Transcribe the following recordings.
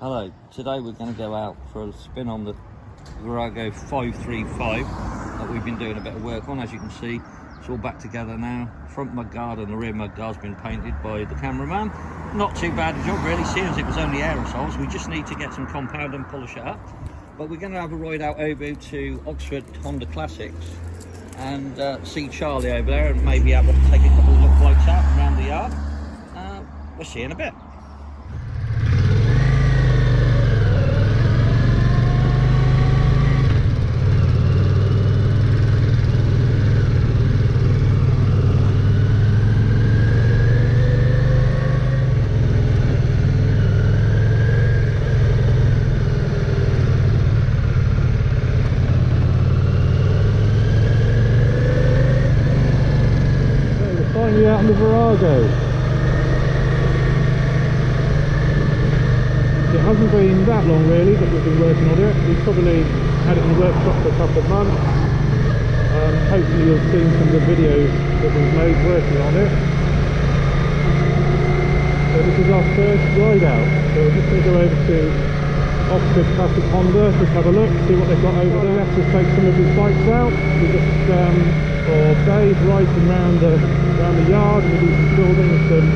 Hello, today we're going to go out for a spin on the Virago 535 that we've been doing a bit of work on. As you can see, it's all back together now. Front mudguard and the rear mudguard's been painted by the cameraman. Not too bad a job really, seeing as it was only aerosols. We just need to get some compound and polish it up. But we're going to have a ride out over to Oxford Honda Classics and see Charlie over there and maybe have a take a couple of look lights out around the yard. We'll see you in a bit. Out on the Virago. It hasn't been that long really that we've been working on it. We've probably had it in the workshop for a couple of months. Hopefully you'll see some of the videos that we've made working on it. So this is our first ride out. So we're just going to go over to Oxford Classic Honda, just have a look, see what they've got over there. Let's just take some of his bikes out. We just or Dave riding around the yard, and we do some building with some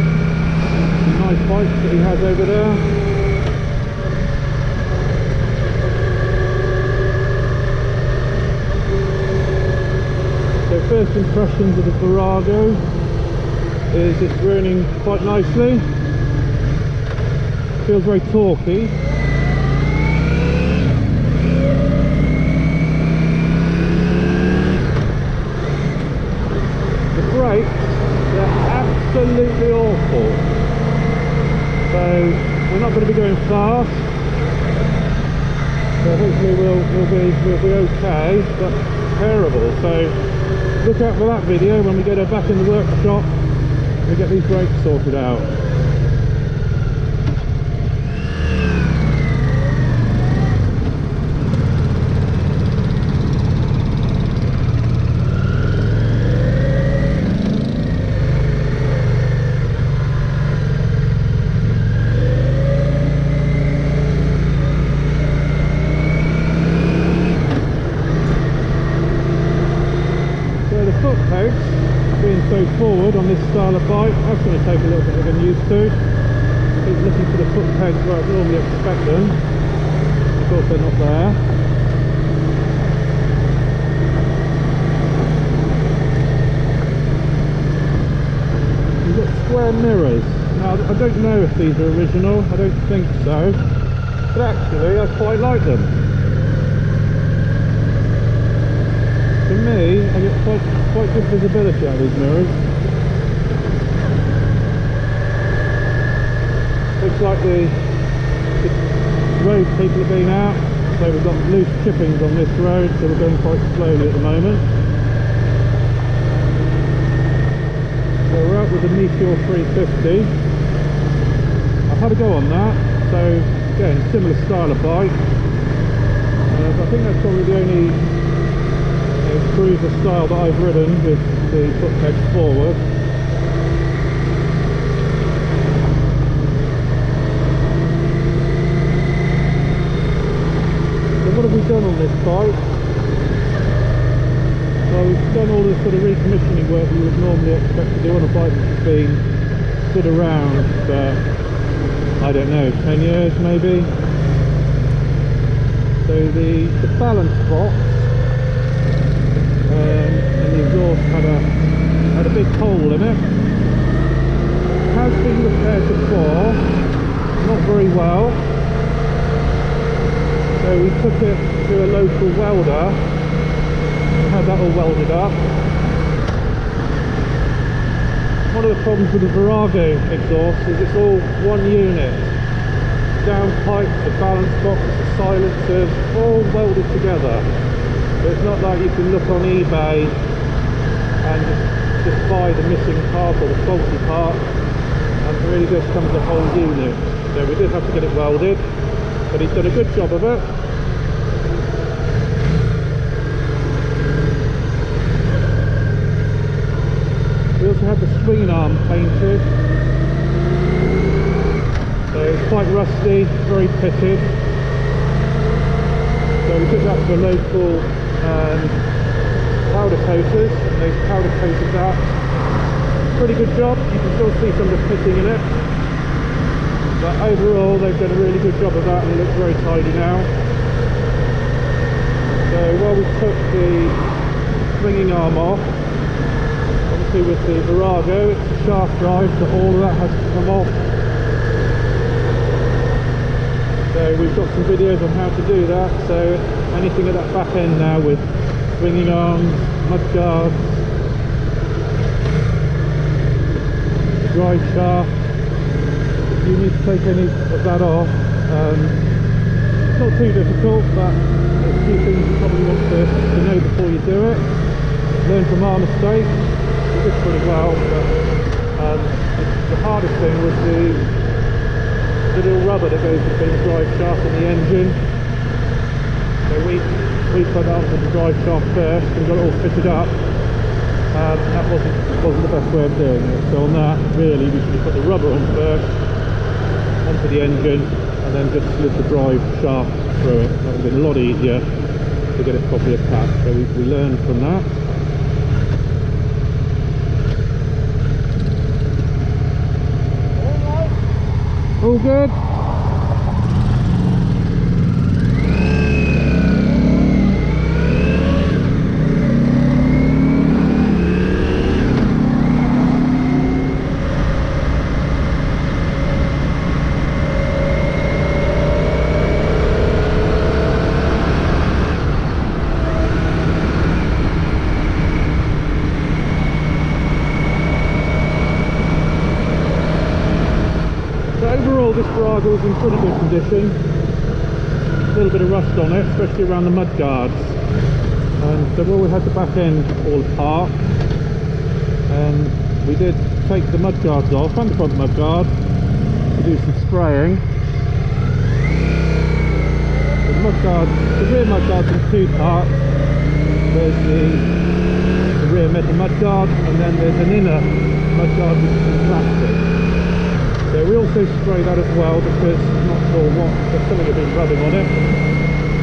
nice bikes that he has over there. So first impressions of the Virago is it's running quite nicely. Feels very torquey. Brakes, they're absolutely awful, so we're not going to be going fast, so hopefully we'll be okay, but terrible. So look out for that video when we get her back in the workshop and we get these brakes sorted out. Being so forward on this style of bike, that's going to take a little bit of getting used to. Keep looking for the foot pegs where I normally expect them. Of course they're not there. You've got square mirrors. Now I don't know if these are original, I don't think so. But actually I quite like them. For me, I get quite good visibility out of these mirrors. Looks like the road people have been out, so we've got loose chippings on this road, so we're going quite slowly at the moment. So we're out with the Meteor 350. I've had a go on that, so again, similar style of bike. I think that's probably the only cruiser style that I've ridden with the foot pegs forward. So what have we done on this bike? Well, we've done all this sort of recommissioning work you would normally expect to do on a bike that's been stood around for, I don't know, 10 years maybe. So the balance box and the exhaust had a big hole in it. It has been repaired before, not very well, so we took it to a local welder and had that all welded up. One of the problems with the Virago exhaust is it's all one unit. Downpipes, the balance box, the silencers, all welded together. So it's not like you can look on eBay and just buy the missing part or the faulty part, and it really does come as a whole unit. So we did have to get it welded, but he's done a good job of it. We also had the swinging arm painted, so it's quite rusty, very pitted. So we took that to a local powder coaters, and they powder coated that. Pretty good job. You can still see some of the pitting in it, but overall they've done a really good job of that, and it looks very tidy now. So while we took the swinging arm off, obviously with the Virago it's a shaft drive, so all of that has to come off. So we've got some videos on how to do that. So anything at that back end now with swinging arms, mud guards, drive shaft, if you need to take any of that off, it's not too difficult, but there's a few things you probably want to know before you do it. Learn from our mistakes. We did pretty well, but the hardest thing was the little rubber that goes between the drive shaft and the engine. So we put that onto the drive shaft first and got it all fitted up. That wasn't the best way of doing it. So on that, really, we should have put the rubber on first, onto the engine, and then just slid the drive shaft through it. That would have been a lot easier to get it properly attached. So we learned from that. All good? This Virago was in pretty good condition. A little bit of rust on it, especially around the mud guards. And so while we had the back end all apart, we did take the mud guards off and the front mud guard to do some spraying. The rear mud guards in two parts. There's the rear metal mud guard, and then there's an inner mud guard which is in plastic. So we also spray that as well, because I'm not sure what, there's something had been rubbing on it,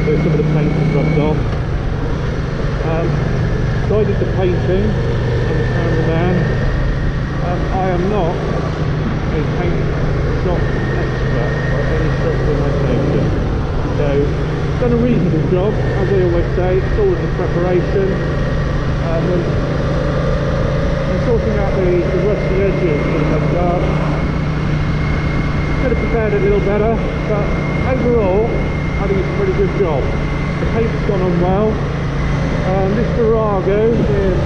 so some of the paint was rubbed off. So I did the painting, I'm the cameraman. I am not a paint shop expert by any stretch of the imagination. So done a reasonable job, as I always say. It's all in the preparation. And sorting out the rusty edges for the mud guard. Could have prepared it a little better, but overall I think it's a pretty good job. The paint's gone on well. This Virago is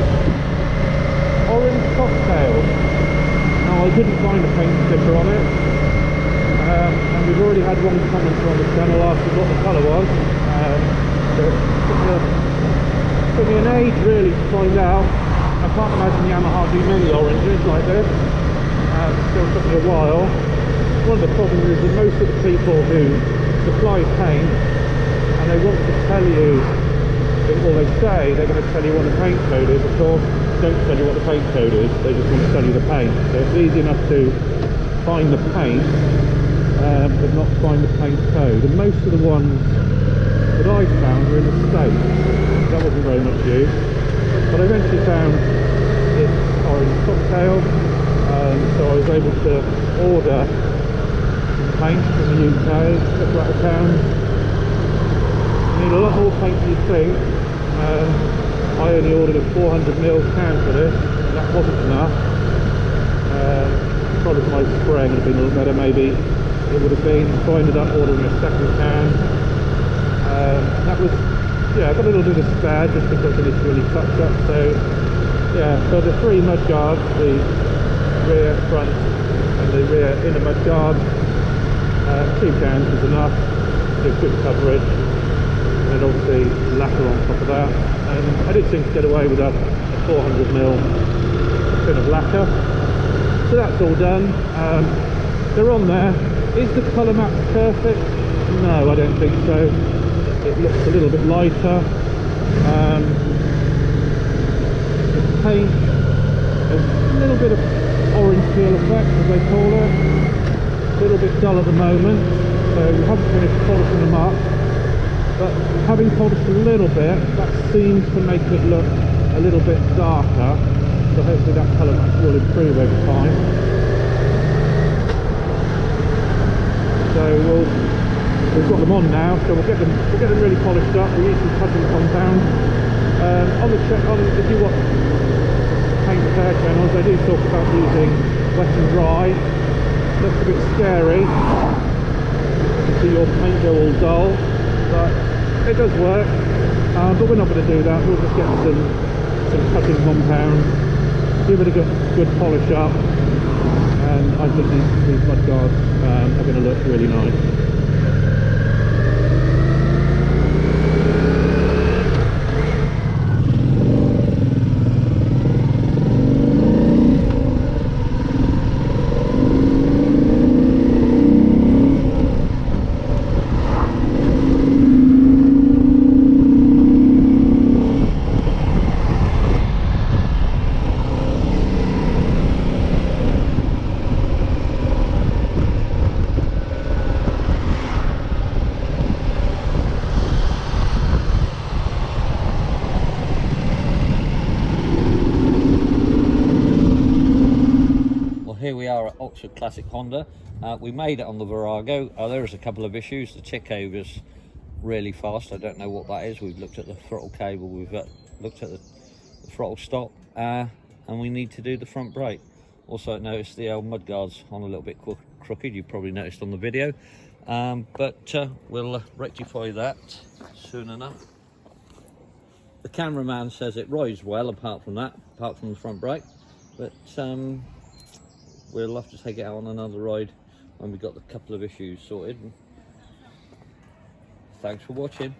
orange cocktail. Now I couldn't find a paint sticker on it, and we've already had one commenter on the channel asking what the colour was. So it took me an age really to find out. I can't imagine Yamaha do many oranges like this. It still took me a while. One of the problems is that most of the people who supply paint, and they want to tell you, well, they say they're going to tell you what the paint code is. Of course, don't tell you what the paint code is, they just want to tell you the paint. So it's easy enough to find the paint, but not find the paint code. And most of the ones that I found were in the States. That wasn't very much use. But I eventually found it's orange cocktail, so I was able to order paint from the UK, took out of town. You need a lot more paint than you think. I only ordered a 400ml can for this, and that wasn't enough. Probably my spraying would have been a little better, maybe it would have been. So I ended up ordering a second can. That was, yeah, I got a little bit of spare just because I need to really touch up. So yeah, so the three mud guards, the rear, front and the rear inner mud guard. 2 cans is enough to do good coverage, and then obviously lacquer on top of that. And I did seem to get away with a 400ml tin of lacquer. So that's all done. They're on there. Is the colour match perfect? No, I don't think so. It looks a little bit lighter. The paint has a little bit of orange peel effect, as they call it. a little bit dull at the moment, so we haven't finished polishing them up, but having polished a little bit, that seems to make it look a little bit darker, so hopefully that colour match will improve over time. So we've got them on now, so we'll get them really polished up. We use some cutting compound. If you watch paint repair channels, they do talk about using wet and dry. Looks a bit scary to see your paint go all dull, but it does work. But we're not going to do that. We'll just get some cutting compound, give it a good polish up, and I think these mud guards are going to look really nice. Here we are at Oxford Classic Honda. We made it on the Virago. There's a couple of issues. The tick over's really fast. I don't know what that is. We've looked at the throttle cable, we've looked at the throttle stop, and we need to do the front brake. Also noticed the old mudguards on a little bit crooked. You probably noticed on the video, but we'll rectify that soon enough. The cameraman says it rides well apart from the front brake, but we'll have to take it out on another ride when we've got a couple of issues sorted. Thanks for watching.